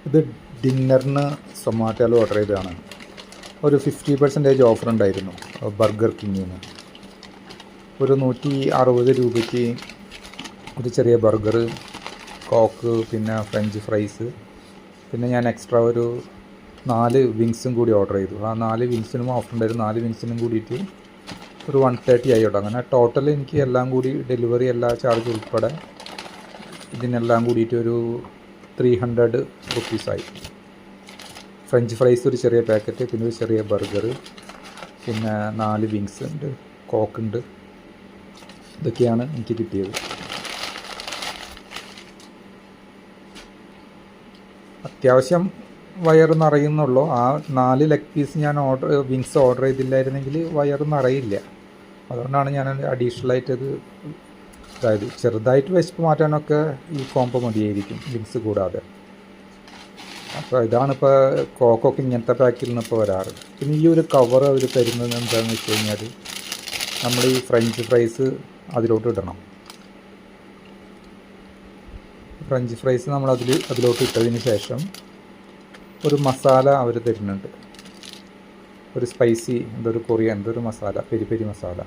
ഇത് ഡിന്നറിന് സൊമാറ്റോയിൽ ഓർഡർ ചെയ്തതാണ്. ഒരു 50% ഓഫർ ഉണ്ടായിരുന്നു ബർഗർ കിങ്ങിന്. ഒരു 160 രൂപയ്ക്ക് ഒരു ചെറിയ ബർഗർ, കോക്ക്, പിന്നെ ഫ്രഞ്ച് ഫ്രൈസ്, പിന്നെ ഞാൻ എക്സ്ട്രാ ഒരു 4 വിങ്സും കൂടി ഓർഡർ ചെയ്തു. ആ 4 വിങ്സിനും ഓഫർ ഉണ്ടായിരുന്നു. 4 വിങ്സിനും കൂടിയിട്ട് ഒരു 130 ആയി കേട്ടോ. അങ്ങനെ ടോട്ടൽ എനിക്ക് എല്ലാം കൂടി ഡെലിവറി എല്ലാ ചാർജ് ഉൾപ്പെടെ ഇതിനെല്ലാം കൂടിയിട്ട് ഒരു 300 റുപ്പീസായി. ഫ്രഞ്ച് ഫ്രൈസ് ഒരു ചെറിയ പാക്കറ്റ്, പിന്നെ ഒരു ചെറിയ ബർഗർ, പിന്നെ 4 വിങ്സ് ഉണ്ട്, കോക്കുണ്ട്. ഇതൊക്കെയാണ് എനിക്ക് കിട്ടിയത്. അത്യാവശ്യം വയറ് നിറയുന്നുള്ളൂ. ആ 4 ലെഗ് പീസ് ഞാൻ വിങ്സ് ഓർഡർ ചെയ്തില്ലായിരുന്നെങ്കിൽ വയറ് നിറയില്ല. അതുകൊണ്ടാണ് ഞാൻ അഡീഷണലായിട്ടത് അതായത് ചെറുതായിട്ട് വിശപ്പ് മാറ്റാനൊക്കെ ഈ കോംബോ മതിയായിരിക്കും വിങ്സ് കൂടാതെ. അപ്പോൾ ഇതാണിപ്പോൾ കോക്കൊക്കെ ഇങ്ങനത്തെ പാക്കിൽ നിന്ന് ഇപ്പോൾ വരാറ്. പിന്നെ ഈ ഒരു കവർ അവർ തരുന്നത് എന്താണെന്ന് വെച്ച് കഴിഞ്ഞാൽ നമ്മൾ ഈ ഫ്രഞ്ച് ഫ്രൈസ് അതിലോട്ട് ഇടണം. ഫ്രഞ്ച് ഫ്രൈസ് നമ്മൾ അതിലോട്ട് ഇട്ടതിന് ശേഷം ഒരു മസാല അവർ തരുന്നുണ്ട്. ഒരു സ്പൈസി എന്തൊരു കൊറിയൻ എന്തൊരു മസാല, പെരി പെരി മസാല.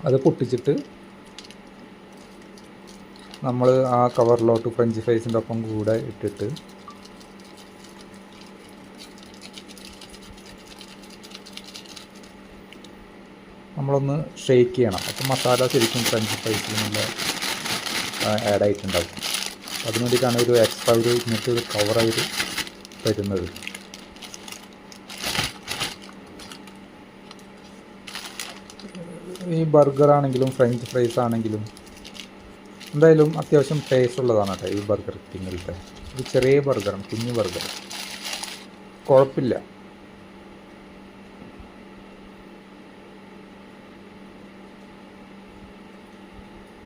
അത് പൊട്ടിച്ചിട്ട് നമ്മൾ ആ കവറിലോട്ട് ഫ്രഞ്ച് ഫ്രൈസിൻ്റെ ഒപ്പം കൂടെ ഇട്ടിട്ട് നമ്മളൊന്ന് ഷെയ്ക്ക് ചെയ്യണം. അപ്പോൾ മസാല ശരിക്കും ഫ്രഞ്ച് ഫ്രൈസിൽ നല്ല ആഡായിട്ടുണ്ടാവും. അതിന് വേണ്ടിയിട്ടാണ് ഒരു എക്സ്ട്രാ ഇങ്ങനത്തെ ഒരു കവറായിട്ട് തരുന്നത്. ഈ ബർഗർ ആണെങ്കിലും ഫ്രഞ്ച് ഫ്രൈസ് ആണെങ്കിലും എന്തായാലും അത്യാവശ്യം ടേസ്റ്റ് ഉള്ളതാണ് കേട്ടോ ഈ ബർഗർ കിങ്ങിലത്തെ. ഒരു ചെറിയ ബർഗറാണ്, കുഞ്ഞു ബർഗർ, കുഴപ്പമില്ല.